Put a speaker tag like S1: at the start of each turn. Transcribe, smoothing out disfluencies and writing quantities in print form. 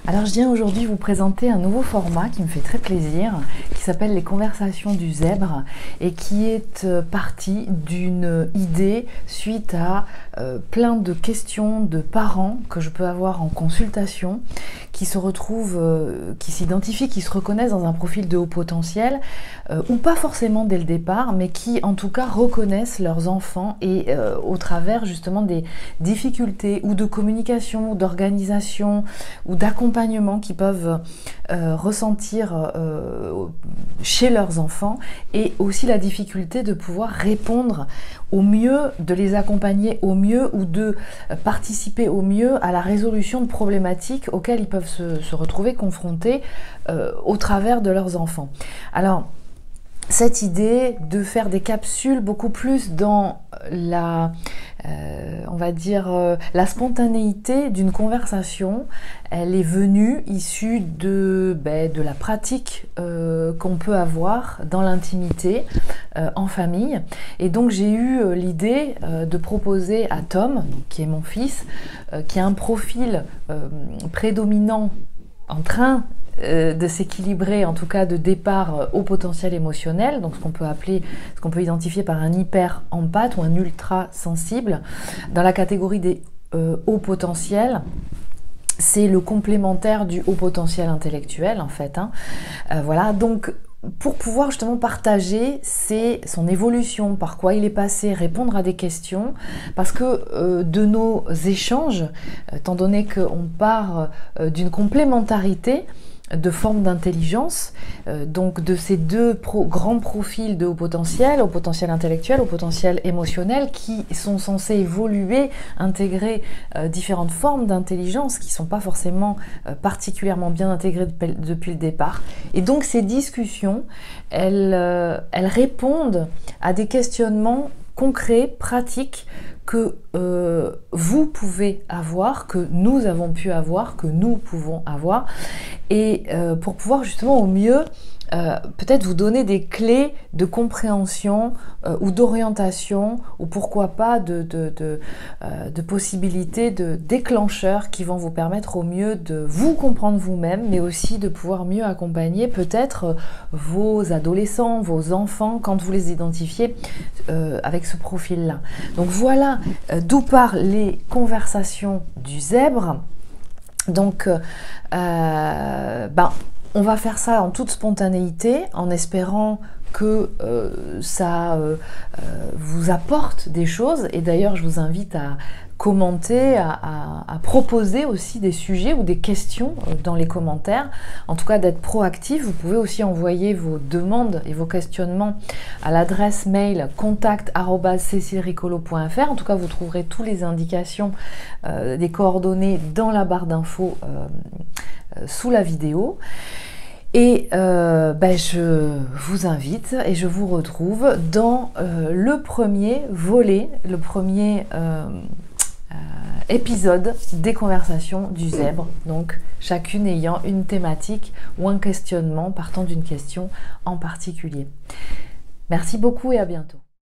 S1: Alors je viens aujourd'hui vous présenter un nouveau format qui me fait très plaisir, qui s'appelle les conversations du zèbre et qui est parti d'une idée suite à plein de questions de parents que je peux avoir en consultation, qui se retrouvent, qui s'identifient, qui se reconnaissent dans un profil de haut potentiel, ou pas forcément dès le départ, mais qui en tout cas reconnaissent leurs enfants et au travers justement des difficultés ou de communication, ou d'organisation, ou d'accompagnement qu'ils peuvent ressentir chez leurs enfants, et aussi la difficulté de pouvoir répondre au mieux, de les accompagner au mieux ou de participer au mieux à la résolution de problématiques auxquelles ils peuvent se retrouver confrontés au travers de leurs enfants. Alors, cette idée de faire des capsules beaucoup plus dans la, on va dire, la spontanéité d'une conversation, elle est venue issue de la pratique qu'on peut avoir dans l'intimité, en famille. Et donc j'ai eu l'idée de proposer à Tom, qui est mon fils, qui a un profil prédominant en train de s'équilibrer, en tout cas de départ au potentiel émotionnel, donc ce qu'on peut appeler, ce qu'on peut identifier par un hyper empathe ou un ultra sensible. Dans la catégorie des hauts potentiels, c'est le complémentaire du haut potentiel intellectuel en fait, hein. Voilà, donc pour pouvoir justement partager son évolution, par quoi il est passé, répondre à des questions, parce que de nos échanges, étant donné qu'on part d'une complémentarité de formes d'intelligence, donc de ces deux grands profils de haut potentiel intellectuel, au potentiel émotionnel, qui sont censés évoluer, intégrer différentes formes d'intelligence qui ne sont pas forcément particulièrement bien intégrées depuis le départ. Et donc ces discussions, elles répondent à des questionnements concrets, pratiques, que vous pouvez avoir, que nous avons pu avoir, que nous pouvons avoir, et pour pouvoir justement au mieux peut-être vous donner des clés de compréhension ou d'orientation, ou pourquoi pas de possibilités, de déclencheurs qui vont vous permettre au mieux de vous comprendre vous-même, mais aussi de pouvoir mieux accompagner peut-être vos adolescents, vos enfants, quand vous les identifiez avec ce profil-là. Donc voilà d'où partent les conversations du zèbre. Donc on va faire ça en toute spontanéité, en espérant que ça vous apporte des choses. Et d'ailleurs, je vous invite à commenter, à proposer aussi des sujets ou des questions dans les commentaires. En tout cas, d'être proactif. Vous pouvez aussi envoyer vos demandes et vos questionnements à l'adresse mail contact@cecilricolo.fr. En tout cas, vous trouverez toutes les indications des coordonnées dans la barre d'infos sous la vidéo. Et je vous invite et je vous retrouve dans le premier volet, le premier épisode des conversations du zèbre, donc chacune ayant une thématique ou un questionnement partant d'une question en particulier. Merci beaucoup et à bientôt.